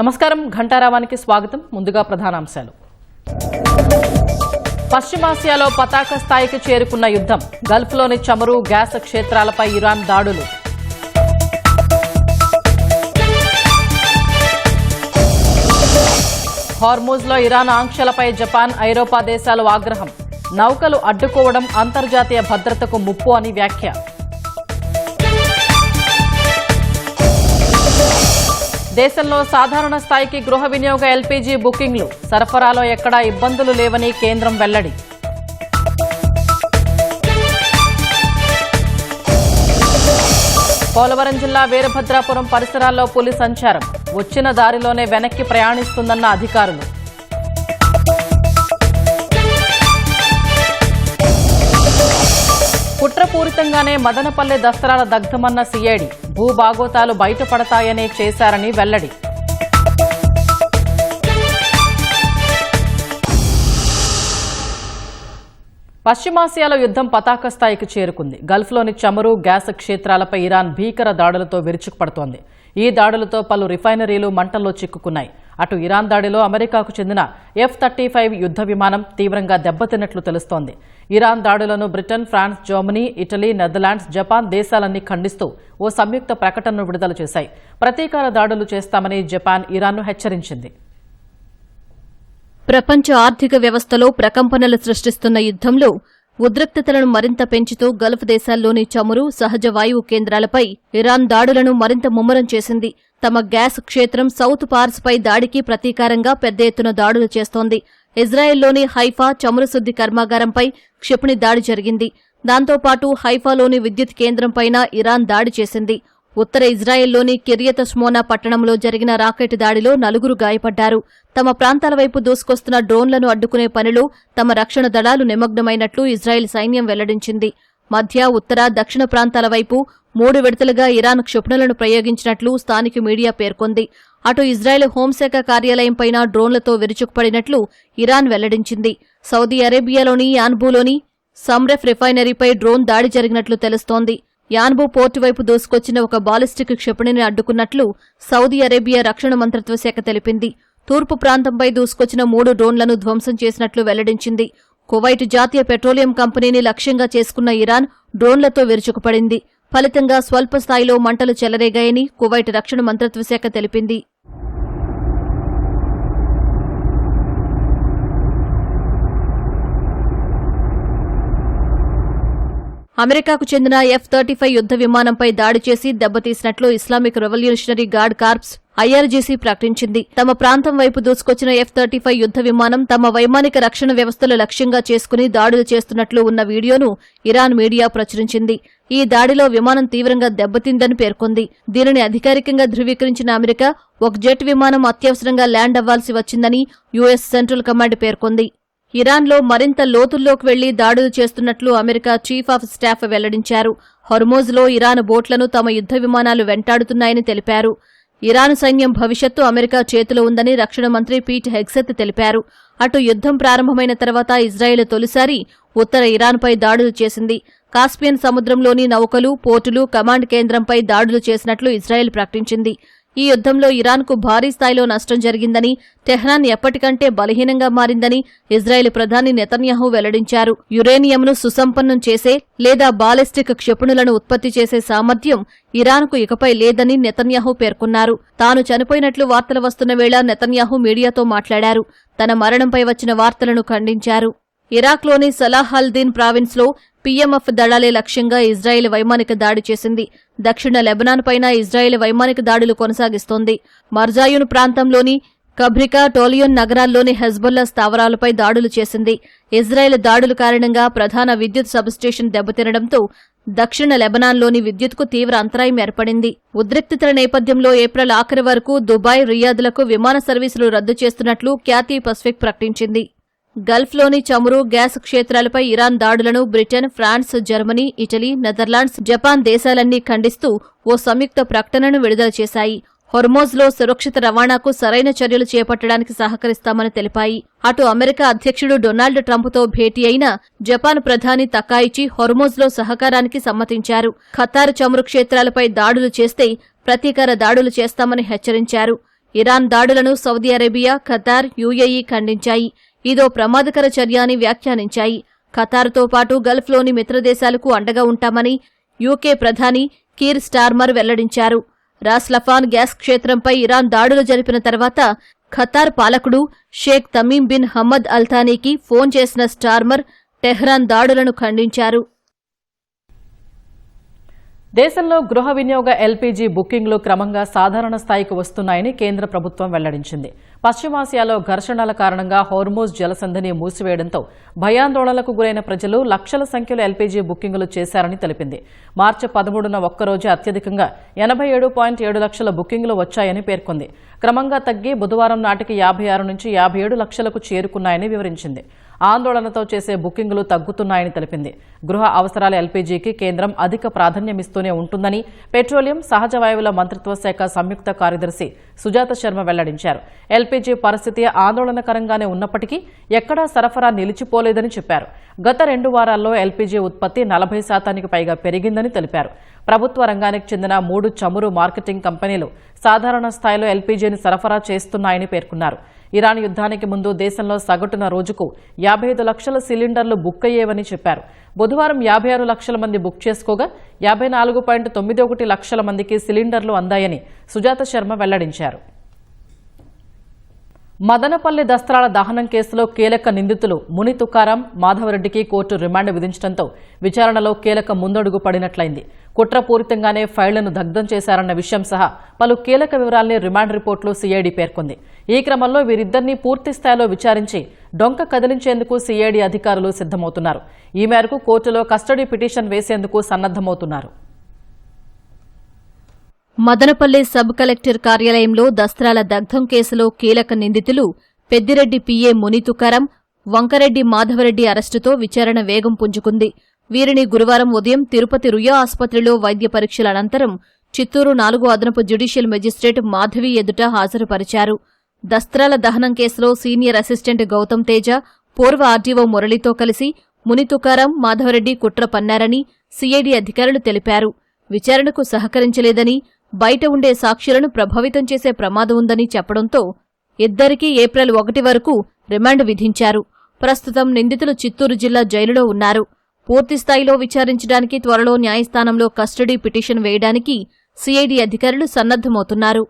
నమస్కారం ఘంటారావానికి స్వాగతం. ముందుగా ప్రధానాంశాలు. పశ్చిమాసియాలో పతాక స్థాయికి చేరుకున్న యుద్ధం. గల్ఫ్లోని చమురు, గ్యాస్ క్షేత్రాలపై ఇరాన్ దాడులు. హార్మూజ్లో ఇరాన్ ఆంక్షలపై జపాన్, ఐరోపా దేశాలు ఆగ్రహం. నౌకలు అడ్డుకోవడం అంతర్జాతీయ భద్రతకు ముప్పు అని వ్యాఖ్య. దేశంలో సాధారణ స్థాయికి గృహ వినియోగ ఎల్పీజీ బుకింగ్లు. సరఫరాలో ఎక్కడా ఇబ్బందులు లేవని కేంద్రం వెల్లడి. పోలవరం జిల్లా వీరభద్రాపురం పరిసరాల్లో పులి సంచారం. వచ్చిన దారిలోనే వెనక్కి ప్రయాణిస్తుందన్న అధికారులు. కుట్రపూరితంగానే మదనపల్లె దస్తరాల దగ్ధమన్న సీఐడి. భూభాగోతాలు బయటపడతాయనే చేశారని వెల్లడి. పశ్చిమాసియాలో యుద్ధం పతాక స్థాయికి చేరుకుంది. గల్ఫ్లోని చమురు, గ్యాస్ క్షేత్రాలపై ఇరాన్ భీకర దాడులతో విరుచుకుపడుతోంది. ఈ దాడులతో పలు రిఫైనరీలు మంటల్లో చిక్కుకున్నాయి. అటు ఇరాన్ దాడిలో అమెరికాకు చెందిన F-35 యుద్ధ విమానం తీవ్రంగా దెబ్బతిన్నట్లు తెలుస్తోంది. ఇరాన్ దాడులను Britain, France, Germany, Italy, Netherlands, Japan దేశాలన్నీ ఖండిస్తూ ఓ సంయుక్త ప్రకటనను విడుదల చేశాయి. ప్రతీకార దాడులు చేస్తామని జపాన్ ఇరాన్ను హెచ్చరించింది. ప్రపంచ ఆర్థిక వ్యవస్థలో ప్రకంపనలు సృష్టిస్తున్న యుద్ధంలో ఉద్రిక్తతలను మరింత పెంచుతూ గల్ఫ్ దేశాల్లోని చమురు, సహజ వాయువు కేంద్రాలపై ఇరాన్ దాడులను మరింత ముమ్మరం చేసింది. తమ గ్యాస్ క్షేత్రం సౌత్ పార్స్పై దాడికి ప్రతీకారంగా పెద్ద ఎత్తున దాడులు చేస్తోంది. ఇజ్రాయెల్లోని హైఫా చమురు శుద్ధి కర్మాగారంపై క్షిపణి దాడి జరిగింది. దాంతోపాటు హైఫాలోని విద్యుత్ కేంద్రంపైన ఇరాన్ దాడి చేసింది. ఉత్తర ఇజ్రాయెల్లోని కిర్యత్ షమోనా పట్టణంలో జరిగిన రాకెట్ దాడిలో 4 గాయపడ్డారు. తమ ప్రాంతాల వైపు దూసుకొస్తున్న డ్రోన్లను అడ్డుకునే పనిలో తమ రక్షణ దళాలు నిమగ్నమైనట్లు ఇజ్రాయెల్ సైన్యం వెల్లడించింది. మధ్య, ఉత్తర, దక్షిణ ప్రాంతాల వైపు 3 విడతలుగా ఇరాన్ క్షిపణులను ప్రయోగించినట్లు స్థానిక మీడియా పేర్కొంది. అటు ఇజ్రాయెల్ హోంశాఖ కార్యాలయంపైన డ్రోన్లతో విరుచుకుపడినట్లు ఇరాన్ వెల్లడించింది. సౌదీ అరేబియాలోని యాన్బూలోని సమ్రెఫ్ రిఫైనరీపై డ్రోన్ దాడి జరిగినట్లు తెలుస్తోంది. యాన్బూ పోర్టు వైపు దూసుకొచ్చిన ఒక బాలిస్టిక్ క్షిపణిని అడ్డుకున్నట్లు సౌదీ అరేబియా రక్షణ మంత్రిత్వ శాఖ తెలిపింది. తూర్పు ప్రాంతంపై దూసుకొచ్చిన 3 డ్రోన్లను ధ్వంసం చేసినట్లు వెల్లడించింది. కువైట్ జాతీయ పెట్రోలియం కంపెనీని లక్ష్యంగా చేసుకున్న ఇరాన్ డ్రోన్లతో విరుచుకుపడింది. ఫలితంగా స్వల్ప స్థాయిలో మంటలు చెలరేగాయని కువైట్ రక్షణ మంత్రిత్వ శాఖ తెలిపింది. అమెరికాకు చెందిన F-35 యుద్ధ విమానంపై దాడి చేసి దెబ్బతీసినట్లు Islamic revolutionary guard corps IRGC ప్రకటించింది. తమ ప్రాంతం వైపు దూసుకొచ్చిన F-35 యుద్ధ విమానం తమ వైమానిక రక్షణ వ్యవస్థలు లక్ష్యంగా చేసుకుని దాడులు చేస్తున్నట్లు ఉన్న వీడియోను ఇరాన్ మీడియా ప్రచురించింది. ఈ దాడిలో విమానం తీవ్రంగా దెబ్బతిందని పేర్కొంది. దీనిని అధికారికంగా ధృవీకరించిన అమెరికా ఒక జెట్ విమానం అత్యవసరంగా ల్యాండ్ అవ్వాల్సి వచ్చిందని US సెంట్రల్ కమాండ్ పేర్కొంది. ఇరాన్లో మరింత లోతుల్లోకి వెళ్లి దాడులు చేస్తున్నట్లు అమెరికా చీఫ్ ఆఫ్ స్టాఫ్ వెల్లడించారు. హర్మోజ్లో ఇరాన్ బోట్లను తమ యుద్ధ విమానాలు వెంటాడుతున్నాయని తెలిపారు. ఇరాన్ సైన్యం భవిష్యత్తు అమెరికా చేతిలో ఉందని రక్షణ మంత్రి పీట్ హెగ్సెత్ తెలిపారు. అటు యుద్ధం ప్రారంభమైన తర్వాత ఇజ్రాయెల్ తొలిసారి ఉత్తర ఇరాన్పై దాడులు చేసింది. కాస్పియన్ సముద్రంలోని నౌకలు, పోర్టులు, కమాండ్ కేంద్రంపై దాడులు చేసినట్లు ఇజ్రాయెల్ ప్రకటించింది. ఈ యుద్ధంలో ఇరాన్కు భారీ స్థాయిలో నష్టం జరిగిందని, టెహ్రాన్ ఎప్పటికంటే బలహీనంగా మారిందని ఇజ్రాయెల్ ప్రధాని నెతన్యాహు వెల్లడించారు. యురేనియంను సుసంపన్నం చేసే లేదా బాలిస్టిక్ క్షిపణులను ఉత్పత్తి చేసే సామర్థ్యం ఇరాన్కు ఇకపై లేదని నెతన్యాహు పేర్కొన్నారు. తాను చనిపోయినట్లు వార్తలు వస్తున్న వేళ నెతన్యాహు మీడియాతో మాట్లాడారు. తన మరణంపై వచ్చిన వార్తలను ఖండించారు. ఇరాక్లోని సలాహల్దీన్ ప్రావిన్స్లో PMF దళాలే లక్ష్యంగా ఇజ్రాయెల్ వైమానిక దాడి చేసింది. దక్షిణ లెబనాన్ పైన ఇజ్రాయెల్ వైమానిక దాడులు కొనసాగిస్తోంది. మర్జాయున్ ప్రాంతంలోని కబ్రికా, టోలియోన్ నగరాల్లోని హెజ్బొల్లా స్థావరాలపై దాడులు చేసింది. ఇజ్రాయెల్ దాడుల కారణంగా ప్రధాన విద్యుత్ సబ్స్టేషన్ దెబ్బతినడంతో దక్షిణ లెబనాన్లోని విద్యుత్కు తీవ్ర అంతరాయం ఏర్పడింది. ఉద్రిక్తతల నేపథ్యంలో ఏప్రిల్ ఆఖరి వరకు దుబాయ్, రియాద్లకు విమాన సర్వీసులు రద్దు చేస్తున్నట్లు క్యాథీ పసిఫిక్ ప్రకటించింది. గల్ఫ్లోని చమురు, గ్యాస్ క్షేత్రాలపై ఇరాన్ దాడులను Britain, France, Germany, Italy, Netherlands, Japan దేశాలన్నీ ఖండిస్తూ ఓ సంయుక్త ప్రకటనను విడుదల చేశాయి. హొర్మోజ్లో సురక్షిత రవాణాకు సరైన చర్యలు చేపట్టడానికి సహకరిస్తామని తెలిపాయి. అటు అమెరికా అధ్యక్షుడు డొనాల్డ్ ట్రంప్తో భేటీ అయిన జపాన్ ప్రధాని తకాయిచి హొర్మోజ్లో సహకారానికి సమ్మతించారు. ఖతార్ చమురు క్షేత్రాలపై దాడులు చేస్తే ప్రతీకార దాడులు చేస్తామని హెచ్చరించారు. ఇరాన్ దాడులను సౌదీ అరేబియా, ఖతార్, యూఏఈ ఖండించాయి. ఇదో ప్రమాదకర చర్య అని వ్యాఖ్యానించాయి. ఖతార్తో పాటు గల్ఫ్లోని మిత్రదేశాలకు అండగా ఉంటామని యూకే ప్రధాని కీర్ స్టార్మర్ వెల్లడించారు. రాస్ లఫాన్ గ్యాస్ క్షేత్రంపై ఇరాన్ దాడులు జరిపిన తర్వాత ఖతార్ పాలకుడు షేక్ తమీం బిన్ హమ్మద్ అల్థానీకి ఫోన్ చేసిన స్టార్మర్ టెహ్రాన్ దాడులను ఖండించారు. దేశంలో గృహ వినియోగ ఎల్పీజీ బుకింగ్లు క్రమంగా సాధారణ స్థాయికి వస్తున్నాయని కేంద్ర ప్రభుత్వం వెల్లడించింది. పశ్చిమాసియాలో ఘర్షణల కారణంగా హోర్మూజ్ జలసంధిని మూసివేయడంతో భయాందోళనలకు గురైన ప్రజలు లక్షల సంఖ్యలో ఎల్పీజీ బుకింగులు చేశారని తెలిపింది. మార్చి 13న ఒక్కరోజు అత్యధికంగా 87.7 లక్షల బుకింగులు వచ్చాయని పేర్కొంది. క్రమంగా తగ్గి బుధవారం నాటికి 56 నుంచి 57 లక్షలకు చేరుకున్నాయని వివరించింది. ఆందోళనతో చేసే బుకింగులు తగ్గుతున్నాయని తెలిపింది. గృహ అవసరాల ఎల్పీజీకి కేంద్రం అధిక ప్రాధాన్యమిస్తూనే ఉంటుందని పెట్రోలియం, సహజ వాయువుల మంత్రిత్వ శాఖ సంయుక్త కార్యదర్శి సుజాత శర్మ వెల్లడించారు. ఎల్పీజీ పరిస్థితి ఆందోళనకరంగానే ఉన్నప్పటికీ ఎక్కడా సరఫరా నిలిచిపోలేదని చెప్పారు. గత 2 వారాల్లో ఎల్పీజీ ఉత్పత్తి 40% పైగా పెరిగిందని తెలిపారు. ప్రభుత్వ రంగానికి చెందిన 3 చమురు మార్కెటింగ్ కంపెనీలు సాధారణ స్థాయిలో ఎల్పీజీని సరఫరా చేస్తున్నాయని పేర్కొన్నారు. ఇరాన్ యుద్ధానికి ముందు దేశంలో సగటున రోజుకు 55 లక్షల సిలిండర్లు బుక్ అయ్యేవని చెప్పారు. బుధవారం 56 లక్షల మంది బుక్ చేసుకోగా 54.91 లక్షల మందికి సిలిండర్లు అందాయని సుజాత శర్మ వెల్లడించారు. మదనపల్లి దస్త్రాల దహనం కేసులో కీలక నిందితులు ముని తుకారాం, మాధవరెడ్డికి కోర్టు రిమాండ్ విధించడంతో విచారణలో కీలక ముందడుగు పడినట్లయింది. కుట్రపూరితంగానే ఫైళ్లను దగ్ధం చేశారన్న విషయం సహా పలు కీలక వివరాల్ని రిమాండ్ రిపోర్టులో సీఐడీ పేర్కొంది. ఈ క్రమంలో వీరిద్దరినీ పూర్తిస్థాయిలో విచారించి డొంక కదిలించేందుకు సీఐడీ అధికారులు సిద్దమవుతున్నారు. ఈ మేరకు కోర్టులో కస్టడీ పిటిషన్ వేసేందుకు సన్నద్దమవుతున్నారు. మదనపల్లి సబ్ కలెక్టర్ కార్యాలయంలో దస్త్రాల దగ్ధం కేసులో కీలక నిందితులు పెద్దిరెడ్డి పిఏ ముని తుకారం, వంకరెడ్డి మాధవరెడ్డి అరెస్టుతో విచారణ వేగం పుంజుకుంది. వీరిని గురువారం ఉదయం తిరుపతి రుయా ఆసుపత్రిలో వైద్య పరీక్షల అనంతరం చిత్తూరు 4 అదనపు జ్యుడిషియల్ మెజిస్ట్రేట్ మాధవి ఎదుట హాజరుపరిచారు. దస్త్రాల దహనం కేసులో సీనియర్ అసిస్టెంట్ గౌతమ్ తేజ, పూర్వ ఆర్డీఓ మురళితో కలిసి ముని తుకారం, మాధవరెడ్డి కుట్ర పన్నారని సీఐడీ అధికారులు తెలిపారు. విచారణకు సహకరించలేదని, బయట ఉండే సాక్షులను ప్రభావితం చేసే ప్రమాదం ఉందని చెప్పడంతో ఇద్దరికీ ఏప్రిల్ 1 వరకు రిమాండ్ విధించారు. ప్రస్తుతం నిందితులు చిత్తూరు జిల్లా జైలులో ఉన్నారు. పూర్తిస్థాయిలో విచారించడానికి త్వరలో న్యాయస్థానంలో కస్టడీ పిటిషన్ వేయడానికి సీఐడీ అధికారులు సన్నద్దమవుతున్నారు.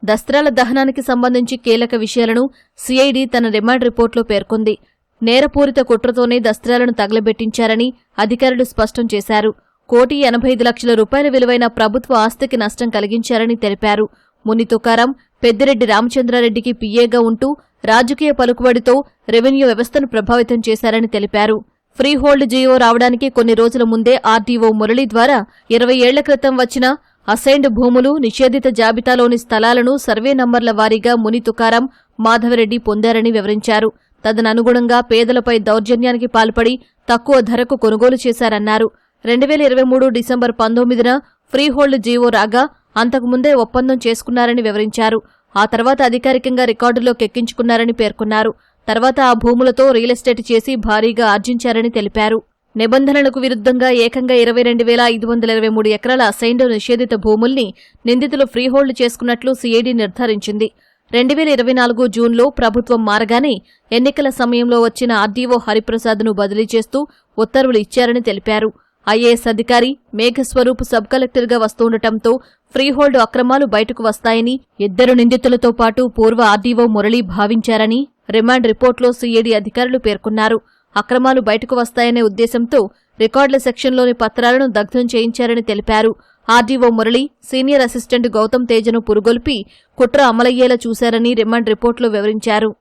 దస్త్రాల దహనానికి సంబంధించి కీలక విషయాలను సీఐడీ తన రిమాండ్ రిపోర్టులో పేర్కొంది. నేరపూరిత కుట్రతోనే దస్త్రాలను తగలబెట్టించారని అధికారులు స్పష్టం చేశారు. 1,85,00,000 రూపాయల విలువైన ప్రభుత్వ ఆస్తికి నష్టం కలిగించారని తెలిపారు. ముని తుకారం పెద్దిరెడ్డి రామచంద్రారెడ్డికి పీఏగా ఉంటూ రాజకీయ పలుకుబడితో రెవెన్యూ వ్యవస్థను ప్రభావితం చేశారని తెలిపారు. ఫ్రీ హోల్డ్ జీవో రావడానికి కొన్ని రోజుల ముందే ఆర్డీఓ మురళి ద్వారా 20 ఏళ్ల క్రితం వచ్చిన అసైన్డ్ భూములు, నిషేధిత జాబితాలోని స్థలాలను సర్వే నంబర్ల వారీగా ముని తుకారం, మాధవరెడ్డి పొందారని వివరించారు. తదననుగుణంగా పేదలపై దౌర్జన్యానికి పాల్పడి తక్కువ ధరకు కొనుగోలు చేశారన్నారు. 2023 డిసెంబర్ 19న ఫ్రీహోల్డ్ జీవో రాగా అంతకుముందే ఒప్పందం చేసుకున్నారని వివరించారు. ఆ తర్వాత అధికారికంగా రికార్డులోకి ఎక్కించుకున్నారని పేర్కొన్నారు. తర్వాత ఆ భూములతో రియల్ ఎస్టేట్ చేసి భారీగా ఆర్జించారని తెలిపారు. నిబంధనలకు విరుద్ధంగా ఏకంగా 22,523 ఎకరాల అసైన్డ్ నిషేధిత భూముల్ని నిందితులు ఫ్రీహోల్డ్ చేసుకున్నట్లు సీఐడీ నిర్ధారించింది. 2024 జూన్లో ప్రభుత్వం మారగానే ఎన్నికల సమయంలో వచ్చిన ఆర్డీఓ హరిప్రసాద్ను బదిలీ చేస్తూ ఉత్తర్వులు ఇచ్చారని తెలిపారు. ఐఏఎస్ అధికారి మేఘస్వరూప్ సబ్ కలెక్టర్గా వస్తుండటంతో ఫ్రీహోల్డ్ అక్రమాలు బయటకు వస్తాయని ఇద్దరు నిందితులతో పాటు పూర్వ ఆర్డీఓ మురళి భావించారని రిమాండ్ రిపోర్టులో సీఐడీ అధికారులు పేర్కొన్నారు. అక్రమాలు బయటకు వస్తాయనే ఉద్దేశంతో రికార్డుల సెక్షన్లోని పత్రాలను దగ్ధం చేయించారని తెలిపారు. RDO Murali, senior assistant Gautam తేజను పురుగొల్పి కుట్ర అమలయ్యేలా చూశారని రిమాండ్ రిపోర్టులో వివరించారు.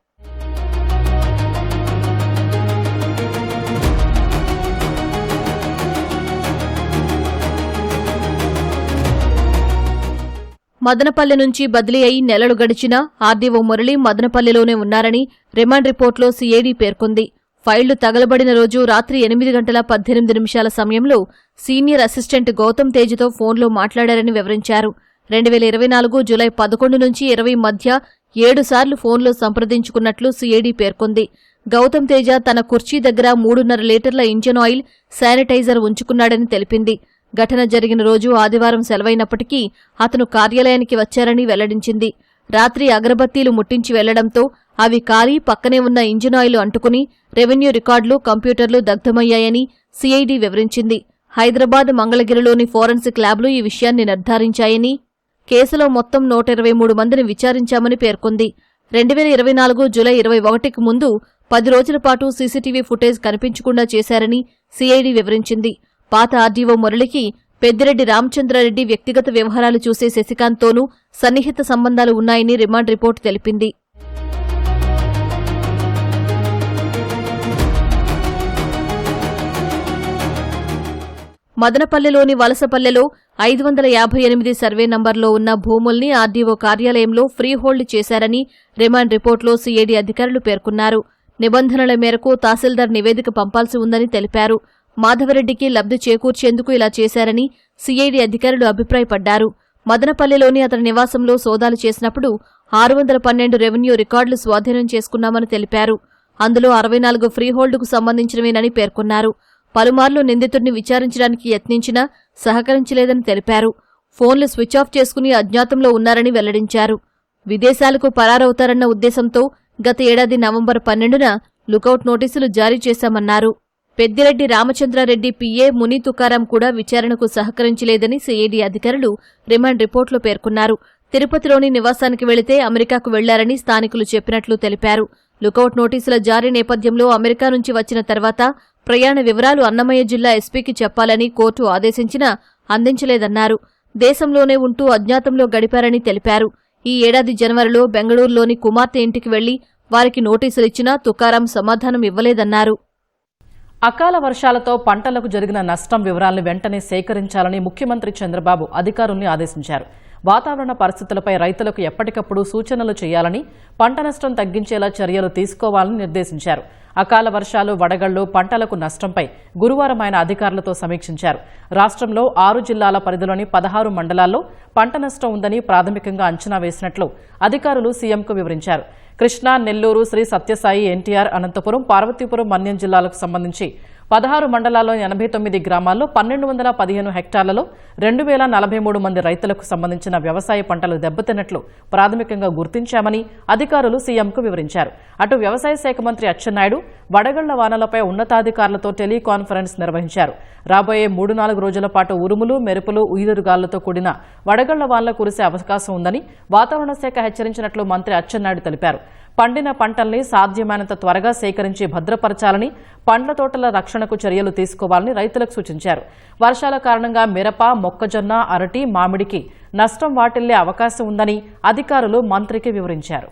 మదనపల్లె నుంచి బదిలీ అయి నెలలు గడిచినా ఆర్డీఓ మురళి మదనపల్లెలోనే ఉన్నారని రిమాండ్ రిపోర్టులో సీఐడీ పేర్కొంది. ఫైళ్లు తగలబడిన రోజు రాత్రి 8:18 సమయంలో సీనియర్ అసిస్టెంట్ గౌతమ్ తేజ్తో ఫోన్లో మాట్లాడారని వివరించారు. 2024 జూలై 11 నుంచి 20 మధ్య 7 సార్లు ఫోన్లో సంప్రదించుకున్నట్లు సిఐడి పేర్కొంది. గౌతమ్ తేజ తన కుర్చీ దగ్గర 3.5 లీటర్ల ఇంజన్ ఆయిల్, శానిటైజర్ ఉంచుకున్నాడని తెలిపింది. ఘటన జరిగిన రోజు ఆదివారం సెలవైనప్పటికీ అతను కార్యాలయానికి వచ్చారని వెల్లడించింది. రాత్రి అగరబత్తీలు ముట్టించి వెళ్లడంతో అవి కాలి పక్కనే ఉన్న ఇంజిన్ ఆయిల్ అంటుకుని రెవెన్యూ రికార్డులు, కంప్యూటర్లు దగ్ధమయ్యాయని సిఐడి వివరించింది. హైదరాబాద్, మంగళగిరిలోని ఫోరెన్సిక్ ల్యాబ్లు ఈ విషయాన్ని నిర్ధారించాయని, కేసులో మొత్తం 123 మందిని విచారించామని పేర్కొంది. 2024 జూలై 21కి ముందు 10 రోజుల పాటు సీసీటీవీ ఫుటేజ్ కనిపించకుండా చేశారని సిఐడి వివరించింది. పాత ఆర్డీఓ మురళికి పెద్దిరెడ్డి రామచంద్రారెడ్డి వ్యక్తిగత వ్యవహారాలు చూసే శశికాంత్తోనూ సన్నిహిత సంబంధాలు ఉన్నాయని రిమాండ్ రిపోర్టు తెలిపింది. మదనపల్లెలోని వలసపల్లెలో 558 సర్వే నంబర్లో ఉన్న భూముల్ని ఆర్డీఓ కార్యాలయంలో ఫ్రీ హోల్డ్ చేశారని రిమాండ్ రిపోర్టులో సిఐడి అధికారులు పేర్కొన్నారు. నిబంధనల మేరకు తహసీల్దార్ నివేదిక పంపాల్సి ఉందని తెలిపారు. మాధవరెడ్డికి లబ్ధి చేకూర్చేందుకు ఇలా చేశారని సిఐడి అధికారులు అభిప్రాయపడ్డారు. మదనపల్లెలోని అతని నివాసంలో సోదాలు చేసినప్పుడు 612 రెవెన్యూ రికార్డులు స్వాధీనం చేసుకున్నామని తెలిపారు. అందులో 64 ఫ్రీహోల్డ్కు సంబంధించినవేనని పేర్కొన్నారు. పలుమార్లు నిందితుడిని విచారించడానికి యత్నించినా సహకరించలేదని తెలిపారు. ఫోన్లు స్విచ్ ఆఫ్ చేసుకుని అజ్ఞాతంలో ఉన్నారని వెల్లడించారు. విదేశాలకు పరారవుతారన్న ఉద్దేశంతో గత ఏడాది నవంబర్ 12న లుకౌట్ నోటీసులు జారీ చేశామన్నారు. పెద్దిరెడ్డి రామచంద్రారెడ్డి పిఏ ముని తుకారాం కూడా విచారణకు సహకరించలేదని సిఐడి అధికారులు రిమాండ్ రిపోర్టులో పేర్కొన్నారు. తిరుపతిలోని నివాసానికి వెళితే అమెరికాకు వెళ్లారని స్థానికులు చెప్పినట్లు తెలిపారు. లుకౌట్ నోటీసుల జారీ నేపథ్యంలో అమెరికా నుంచి వచ్చిన తర్వాత ప్రయాణ వివరాలు అన్నమయ్య జిల్లా ఎస్పీకి చెప్పాలని కోర్టు ఆదేశించినా అందించలేదన్నారు. దేశంలోనే ఉంటూ అజ్ఞాతంలో గడిపారని తెలిపారు. ఈ ఏడాది జనవరిలో బెంగళూరులోని కుమార్తె ఇంటికి వెళ్లి వారికి నోటీసులిచ్చినా తుకారాం సమాధానం ఇవ్వలేదన్నారు. అకాల వర్షాలతో పంటలకు జరిగిన నష్టం వివరాలను వెంటనే సేకరించాలని ముఖ్యమంత్రి చంద్రబాబు అధికారుల్ని ఆదేశించారు. వాతావరణ పరిస్థితులపై రైతులకు ఎప్పటికప్పుడు సూచనలు చేయాలని, పంట నష్టం తగ్గించేలా చర్యలు తీసుకోవాలని నిర్దేశించారు. అకాల వర్షాలు, వడగళ్లు, పంటలకు నష్టంపై గురువారం ఆయన అధికారులతో సమీక్షించారు. రాష్ట్రంలో 6 జిల్లాల పరిధిలోని 16 మండలాల్లో పంట నష్టం ఉందని ప్రాథమికంగా అంచనా వేసినట్లు అధికారులు సీఎంకు వివరించారు. కృష్ణా, నెల్లూరు, శ్రీ సత్యసాయి, ఎన్టీఆర్, అనంతపురం, పార్వతీపురం, మన్యం జిల్లాలకు సంబంధించి 16 మండలాల్లో 89 గ్రామాల్లో 1215 హెక్టార్లలో 2043 మంది రైతులకు సంబంధించిన వ్యవసాయ పంటలు దెబ్బతిన్నట్లు ప్రాథమికంగా గుర్తించామని అధికారులు సీఎంకు వివరించారు. అటు వ్యవసాయ శాఖ మంత్రి అచ్చెన్నాయుడు వడగళ్ల వానలపై ఉన్నతాధికారులతో టెలికాన్ఫరెన్స్ నిర్వహించారు. రాబోయే 3-4 రోజుల పాటు ఉరుములు, మెరుపులు, ఉయిరుగాలులతో కూడిన వడగళ్ల వానలు కురిసే అవకాశం ఉందని వాతావరణ శాఖ హెచ్చరించినట్లు మంత్రి అచ్చెన్నాయుడు తెలిపారు. పండిన పంటల్ని సాధ్యమైనంత త్వరగా సేకరించి భద్రపరచాలని, పండ్ల తోటల రక్షణకు చర్యలు తీసుకోవాలని రైతులకు సూచించారు. వర్షాల కారణంగా మిరప, మొక్కజొన్న, అరటి, మామిడికి నష్టం వాటిల్లే అవకాశం ఉందని అధికారులు మంత్రికి వివరించారు.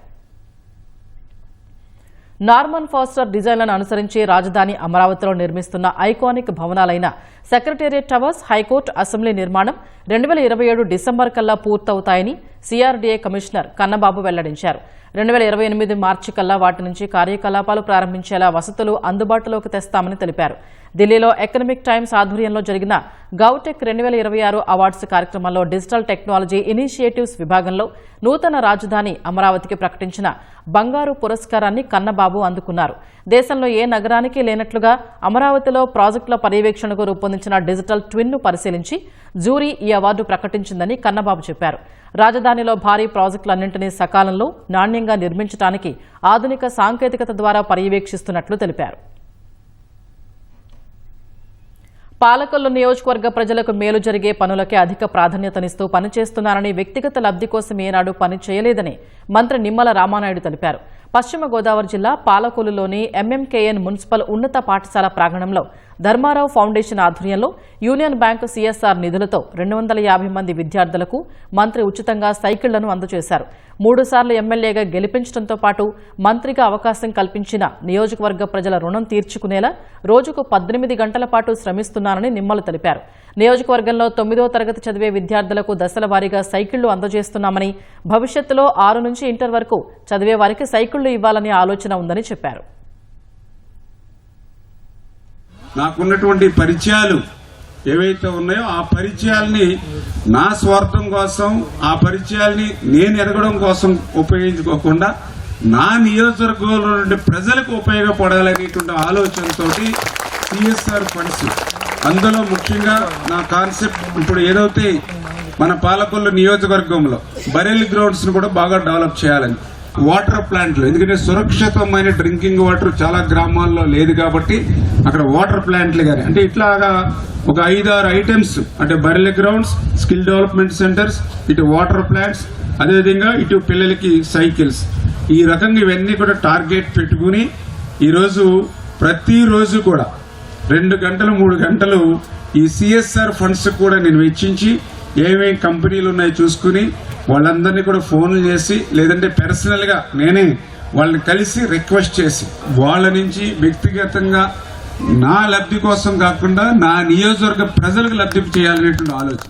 నార్మన్ ఫాస్టర్ డిజైన్లను అనుసరించి రాజధాని అమరావతిలో నిర్మిస్తున్న ఐకానిక్ భవనాలైన సెక్రటేరియట్ టవర్స్, హైకోర్టు, అసెంబ్లీ నిర్మాణం 2027 డిసెంబర్ కల్లా పూర్తవుతాయని సిఆర్డీఏ కమిషనర్ కన్నబాబు వెల్లడించారు. 2028 మార్చి కల్లా వాటి నుంచి కార్యకలాపాలు ప్రారంభించేలా వసతులు అందుబాటులోకి తెస్తామని తెలిపారు. ఢిల్లీలో ఎకనామిక్ టైమ్స్ ఆధ్వర్యంలో జరిగిన గౌటెక్ 2026 అవార్డ్స్ కార్యక్రమంలో డిజిటల్ టెక్నాలజీ ఇనిషియేటివ్స్ విభాగంలో నూతన రాజధాని అమరావతికి ప్రకటించిన బంగారు పురస్కారాన్ని కన్నబాబు అందుకున్నారు. దేశంలో ఏ నగరానికి లేనట్లుగా అమరావతిలో ప్రాజెక్టుల పర్యవేక్షణకు రూపొందించిన డిజిటల్ ట్విన్ను పరిశీలించి జ్యూరీ ఈ అవార్డు ప్రకటించిందని కన్నబాబు చెప్పారు. రాజధానిలో భారీ ప్రాజెక్టులన్నింటినీ సకాలంలో నాణ్యంగా నిర్మించడానికి ఆధునిక సాంకేతికత ద్వారా పర్యవేక్షిస్తున్నట్లు తెలిపారు. పాలకొల్లు నియోజకవర్గ ప్రజలకు మేలు జరిగే పనులకే అధిక ప్రాధాన్యతనిస్తూ పనిచేస్తున్నారని, వ్యక్తిగత లబ్ధి కోసం ఏనాడు పని చేయలేదని మంత్రి నిమ్మల రామానాయుడు తెలిపారు. పశ్చిమ గోదావరి జిల్లా పాలకొల్లులోని ఎంఎంకేఎన్ మున్సిపల్ ఉన్నత పాఠశాల ప్రాంగణంలో ధర్మారావు ఫౌండేషన్ ఆధ్వర్యంలో యూనియన్ బ్యాంకు సిఎస్ఆర్ నిధులతో 250 మంది విద్యార్థులకు మంత్రి ఉచితంగా సైకిళ్లను అందజేశారు. 3 సార్లు ఎమ్మెల్యేగా గెలిపించడంతో పాటు మంత్రిగా అవకాశం కల్పించిన నియోజకవర్గ ప్రజల రుణం తీర్చుకునేలా రోజుకు 18 గంటల పాటు శ్రమిస్తున్నారని నిమ్మలు తెలిపారు. నియోజకవర్గంలో 9వ తరగతి చదివే విద్యార్థులకు దశల వారీగా సైకిళ్లు అందజేస్తున్నామని, భవిష్యత్తులో 6 నుంచి ఇంటర్ వరకు చదివే వారికి సైకిళ్లు ఇవ్వాలనే ఆలోచన ఉందని చెప్పారు. నాకున్నటువంటి పరిచయాలు ఏవైతే ఉన్నాయో ఆ పరిచయాల్ని నా స్వార్థం కోసం, ఆ పరిచయాల్ని నేను ఎదగడం కోసం ఉపయోగించుకోకుండా నా నియోజకవర్గంలో నుండి ప్రజలకు ఉపయోగపడాలనేటువంటి ఆలోచనతోటి సిఎస్ఆర్ ఫండ్స్, అందులో ముఖ్యంగా నా కాన్సెప్ట్ ఇప్పుడు ఏదైతే మన పాలకొల్లు నియోజకవర్గంలో బరేల్ గ్రౌండ్స్ ను కూడా బాగా డెవలప్ చేయాలని, వాటర్ ప్లాంట్లు, ఎందుకంటే సురక్షితమైన డ్రింకింగ్ వాటర్ చాలా గ్రామాల్లో లేదు కాబట్టి అక్కడ వాటర్ ప్లాంట్లు కానీ అంటే ఇట్లాగా ఒక 5-6 ఐటమ్స్ అంటే బరెల్ గ్రౌండ్స్, స్కిల్ డెవలప్మెంట్ సెంటర్స్, ఇటు వాటర్ ప్లాంట్స్, అదేవిధంగా ఇటు పిల్లలకి సైకిల్స్, ఈ రకంగా ఇవన్నీ కూడా టార్గెట్ పెట్టుకుని ఈరోజు ప్రతిరోజు కూడా 2 గంటలు 3 గంటలు ఈ సిఎస్ఆర్ ఫండ్స్ కూడా నేను వెచ్చించి ఏమేమి కంపెనీలు ఉన్నాయో చూసుకుని వాళ్ళందరినీ కూడా ఫోన్లు చేసి లేదంటే పర్సనల్ గా నేనే వాళ్ళని కలిసి రిక్వెస్ట్ చేసి వాళ్ళ నుంచి వ్యక్తిగతంగా నా లబ్ధి కోసం కాకుండా నా నియోజకవర్గ ప్రజలకు లబ్ధి చేయాలనేటువంటి ఆలోచన.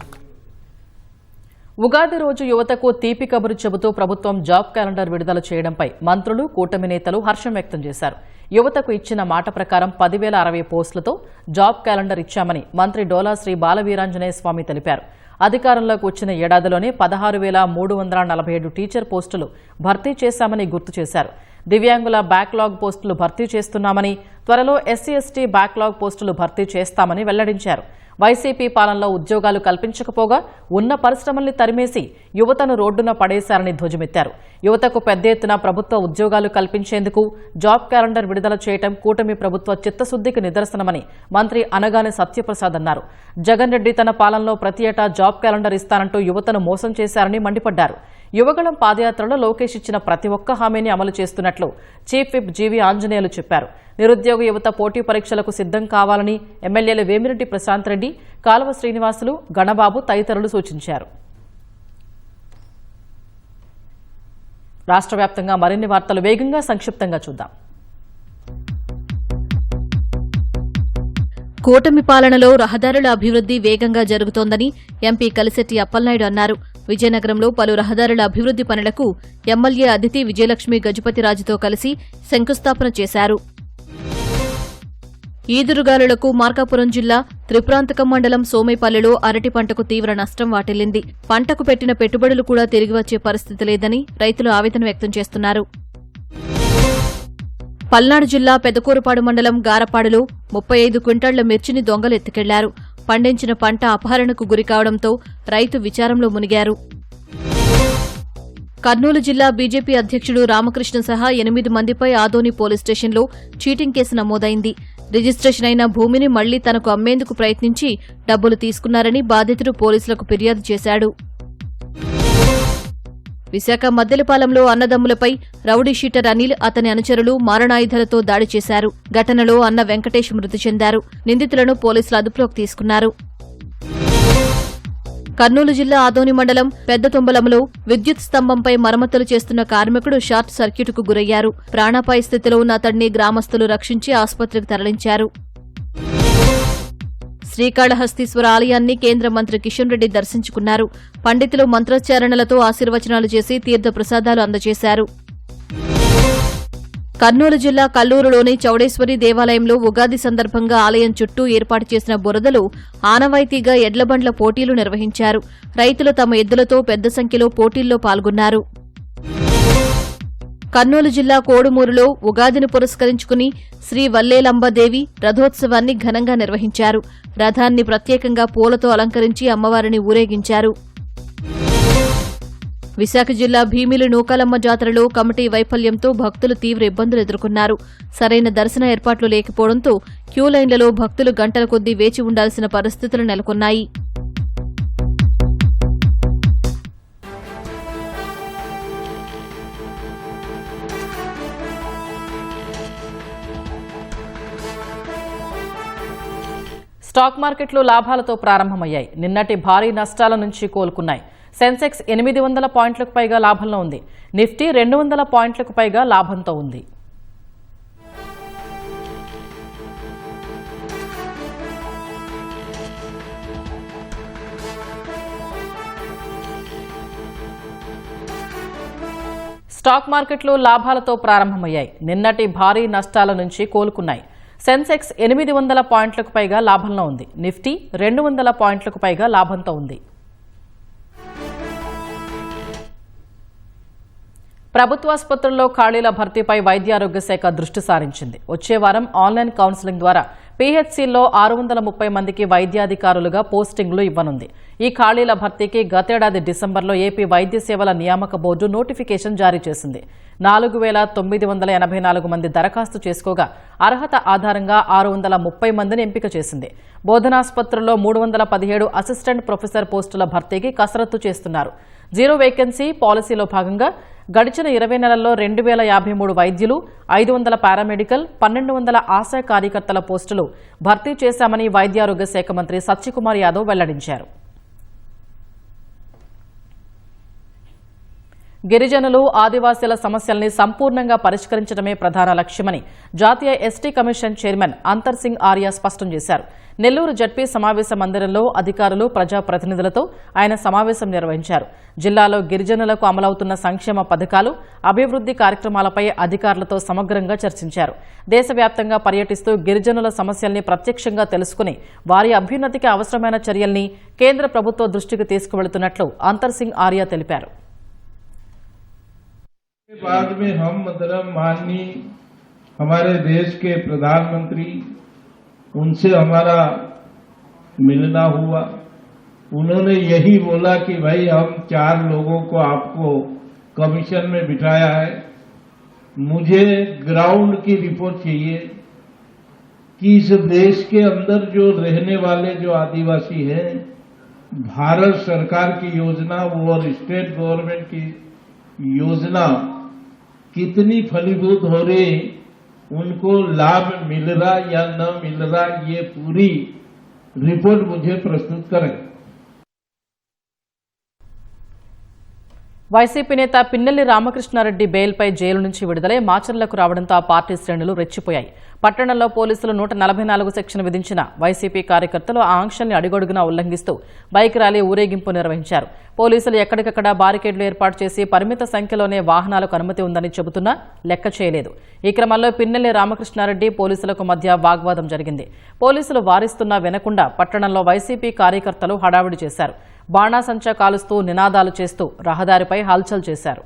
ఉగాది రోజు యువతకు తీపి కబురు చెబుతూ ప్రభుత్వం జాబ్ క్యాలెండర్ విడుదల చేయడంపై మంత్రులు, కూటమి నేతలు హర్షం వ్యక్తం చేశారు. యువతకు ఇచ్చిన మాట ప్రకారం 10,060 పోస్టులతో జాబ్ క్యాలెండర్ ఇచ్చామని మంత్రి డోలా శ్రీ బాలవీరాంజనేయ స్వామి తెలిపారు. అధికారంలోకి వచ్చిన ఏడాదిలోనే 16,347 టీచర్ పోస్టులు భర్తీ చేశామని గుర్తు చేశారు. దివ్యాంగుల బ్యాక్లాగ్ పోస్టులు భర్తీ చేస్తున్నామని, త్వరలో ఎస్సీ/ఎస్టీ బ్యాక్లాగ్ పోస్టులు భర్తీ చేస్తామని వెల్లడించారు. వైసీపీ పాలనలో ఉద్యోగాలు కల్పించకపోగా ఉన్న పరిశ్రమల్ని తరిమేసి యువతను రోడ్డున పడేశారని ధ్వజమెత్తారు. యువతకు పెద్ద ఎత్తున ప్రభుత్వ ఉద్యోగాలు కల్పించేందుకు జాబ్ క్యాలెండర్ విడుదల చేయడం కూటమి ప్రభుత్వ చిత్తశుద్ధికి నిదర్శనమని మంత్రి అనగాని సత్యప్రసాద్ అన్నారు. జగన్ రెడ్డి తన పాలనలో ప్రతి ఏటా జాబ్ క్యాలెండర్ ఇస్తానంటూ యువతను మోసం చేశారని మండిపడ్డారు. యువగళం పాదయాత్రలో లోకేష్ ఇచ్చిన ప్రతి ఒక్క హామీని అమలు చేస్తున్నట్లు చీఫ్ విప్ జీవీ ఆంజనేయులు చెప్పారు. నిరుద్యోగ యువత పోటీ పరీక్షలకు సిద్ధం కావాలని ఎమ్మెల్యేలు వేమిరెడ్డి ప్రశాంత్ రెడ్డి, కాలువ శ్రీనివాసులు, గణబాబు తదితరులు సూచించారు. రాష్ట్ర వ్యాప్తంగా మరిన్ని వార్తలు వేగంగా సంక్షిప్తంగా చూద్దాం. కూటమి పాలనలో రహదారుల అభివృద్ది వేగంగా జరుగుతోందని ఎంపీ కలిశెట్టి అప్పలనాయుడు అన్నారు. విజయనగరంలో పలు రహదారుల అభివృద్ది పనులకు ఎమ్మెల్యే అదితి విజయలక్ష్మి గజపతిరాజుతో కలిసి శంకుస్థాపన చేశారు. ఈదురుగాలులకు మార్కాపురం జిల్లా త్రిప్రాంతకం మండలం సోమైపల్లిలో అరటి పంటకు తీవ్ర నష్టం వాటిల్లింది. పంటకు పెట్టిన పెట్టుబడులు కూడా తిరిగి వచ్చే పరిస్థితి లేదని రైతులు ఆవేదన వ్యక్తం చేస్తున్నారు. పల్నాడు జిల్లా పెదకూరుపాడు మండలం గారపాడులో 35 క్వింటాళ్ల మిర్చిని దొంగలు ఎత్తుకెళ్లారు. పండించిన పంట అపహరణకు గురికావడంతో రైతు విచారంలో మునిగారు. కర్నూలు జిల్లా బీజేపీ అధ్యక్షుడు రామకృష్ణ సహా 8 మందిపై ఆదోని పోలీస్ స్టేషన్లో చీటింగ్ కేసు నమోదైంది. రిజిస్ట్రేషన్ అయిన భూమిని మళ్లీ తనకు అమ్మేందుకు ప్రయత్నించి డబ్బులు తీసుకున్నారని బాధితుడు పోలీసులకు ఫిర్యాదు చేశాడు. విశాఖ మద్దెలపాలెంలో అన్నదమ్ములపై రౌడీ షీటర్ అనిల్, అతని అనుచరులు మారణాయుధాలతో దాడి చేశారు. ఘటనలో అన్న వెంకటేష్ మృతి చెందారు. నిందితులను పోలీసులు అదుపులోకి తీసుకున్నారు. కర్నూలు జిల్లా ఆదోని మండలం పెద్ద తొంబలంలో విద్యుత్ స్తంభంపై మరమ్మతులు చేస్తున్న కార్మికుడు షార్ట్ సర్క్యూట్కు గురయ్యారు. ప్రాణాపాయ స్థితిలో ఉన్న అతడిని గ్రామస్తులు రక్షించి ఆసుపత్రికి తరలించారు. శ్రీకాళహస్తీశ్వర ఆలయాన్ని కేంద్ర మంత్రి కిషన్ రెడ్డి దర్శించుకున్నారు. పండితులు మంత్రోచ్చారణలతో ఆశీర్వచనాలు చేసి తీర్థ ప్రసాదాలు అందజేశారు. కర్నూలు జిల్లా కల్లూరులోని చౌడేశ్వరి దేవాలయంలో ఉగాది సందర్భంగా ఆలయం చుట్టూ ఏర్పాటు చేసిన బురదలో ఆనవాయితీగా ఎడ్లబండ్ల పోటీలు నిర్వహించారు. రైతులు తమ ఎద్దులతో పెద్ద సంఖ్యలో పోటీల్లో పాల్గొన్నారు. కర్నూలు జిల్లా కోడుమూరులో ఉగాదిని పురస్కరించుకుని శ్రీ వల్లేలంబదేవి రథోత్సవాన్ని ఘనంగా నిర్వహించారు. రథాన్ని ప్రత్యేకంగా పూలతో అలంకరించి అమ్మవారిని ఊరేగించారు. విశాఖ జిల్లా భీమిలి నూకాలమ్మ జాతరలో కమిటీ వైఫల్యంతో భక్తులు తీవ్ర ఇబ్బందులు ఎదుర్కొన్నారు. సరైన దర్శన ఏర్పాట్లు లేకపోవడంతో క్యూలైన్లలో భక్తులు గంటల కొద్దీ వేచి ఉండాల్సిన పరిస్థితులు నెలకొన్నాయి. స్టాక్ మార్కెట్లు లాభాలతో ప్రారంభమయ్యాయి. నిన్నటి భారీ నష్టాల నుంచి కోలుకున్నాయి. సెన్సెక్స్ 800 పాయింట్లకు పైగా లాభంలో ఉంది. నిఫ్టీ 200 పాయింట్లకు పైగా లాభంతో ఉంది. స్టాక్ మార్కెట్లు లాభాలతో ప్రారంభమయ్యాయి. నిన్నటి భారీ నష్టాల నుంచి కోలుకున్నాయి. సెన్సెక్స్ 800 పాయింట్లకు పైగా లాభంలో ఉంది. నిఫ్టీ 200 పాయింట్లకు పైగా లాభంతో ఉంది. ప్రభుత్వాసుపత్రుల్లో ఖాళీల భర్తీపై వైద్యారోగ్య శాఖ దృష్టి సారించింది. వచ్చే వారం ఆన్లైన్ కౌన్సిలింగ్ ద్వారా పీహెచ్సీల్లో 630 మందికి వైద్యాధికారులుగా పోస్టింగ్లు ఇవ్వనుంది. ఈ ఖాళీల భర్తీకి గతేడాది డిసెంబర్లో ఏపీ వైద్య సేవల నియామక బోర్డు నోటిఫికేషన్ జారీ చేసింది. 4,984 మంది దరఖాస్తు చేసుకోగా అర్హత ఆధారంగా 630 మందిని ఎంపిక చేసింది. బోధనాసుపత్రుల్లో 317 అసిస్టెంట్ ప్రొఫెసర్ పోస్టుల భర్తీకి కసరత్తు చేస్తున్నారు. జీరో వేకెన్సీ పాలసీలో భాగంగా గడిచిన 20 నెలల్లో 2,053 వైద్యులు, 500 పారామెడికల్, 1,200 ఆశా కార్యకర్తల పోస్టులు భర్తీ చేశామని వైద్యారోగ్య శాఖ మంత్రి సత్యకుమార్ యాదవ్ వెల్లడించారు. గిరిజనులు, ఆదివాసీల సమస్యల్ని సంపూర్ణంగా పరిష్కరించడమే ప్రధాన లక్ష్యమని జాతీయ ఎస్టీ కమిషన్ చైర్మన్ అంతర్ సింగ్ ఆర్య స్పష్టం చేశారు. నెల్లూరు జడ్పీ సమావేశ మందిరంలో అధికారులు, ప్రజాప్రతినిధులతో ఆయన సమావేశం నిర్వహించారు. జిల్లాలో గిరిజనులకు అమలవుతున్న సంక్షేమ పథకాలు, అభివృద్ది కార్యక్రమాలపై అధికారులతో సమగ్రంగా చర్చించారు. దేశవ్యాప్తంగా పర్యటిస్తూ గిరిజనుల సమస్యల్ని ప్రత్యక్షంగా తెలుసుకుని వారి అభ్యున్నతికి అవసరమైన చర్యల్ని కేంద్ర ప్రభుత్వ దృష్టికి తీసుకువెళుతున్నట్లు అంతర్ సింగ్ ఆర్య తెలిపారు. बाद में हम मतलब माननीय हमारे देश के प्रधानमंत्री उनसे हमारा मिलना हुआ. उन्होंने यही बोला कि भाई हम 4 लोगों को आपको कमीशन में बिठाया है. मुझे ग्राउंड की रिपोर्ट चाहिए कि इस देश के अंदर जो रहने वाले जो आदिवासी हैं, भारत सरकार की योजना और स्टेट गवर्नमेंट की योजना कितनी फलीभूत हो रही, उनको लाभ मिल रहा या न मिल रहा, ये पूरी रिपोर्ट मुझे प्रस्तुत करें. వైసీపీ నేత పిన్నెల్లి రామకృష్ణారెడ్డి బెయిల్పై జైలు నుంచి విడుదలై మాచర్లకు రావడంతో ఆ పార్టీ శ్రేణులు రెచ్చిపోయాయి. పట్టణంలో పోలీసులు 144 సెక్షన్ విధించిన వైసీపీ కార్యకర్తలు ఆ ఆంక్షల్ని అడుగడుగునా ఉల్లంఘిస్తూ బైక్ ర్యాలీ, ఊరేగింపు నిర్వహించారు. పోలీసులు ఎక్కడికక్కడ బారికేడ్లు ఏర్పాటు చేసి పరిమిత సంఖ్యలోనే వాహనాలకు అనుమతి ఉందని చెబుతున్నా లెక్క చేయలేదు. ఈ క్రమంలో పిన్నెల్లి రామకృష్ణారెడ్డి పోలీసులకు మధ్య వాగ్వాదం జరిగింది. పోలీసులు వారిస్తున్నా వినకుండా పట్టణంలో వైసీపీ కార్యకర్తలు హడావుడి చేశారు. బాణాసంచా కాలుస్తూ నినాదాలు చేస్తూ రహదారిపై హల్చల్ చేశారు.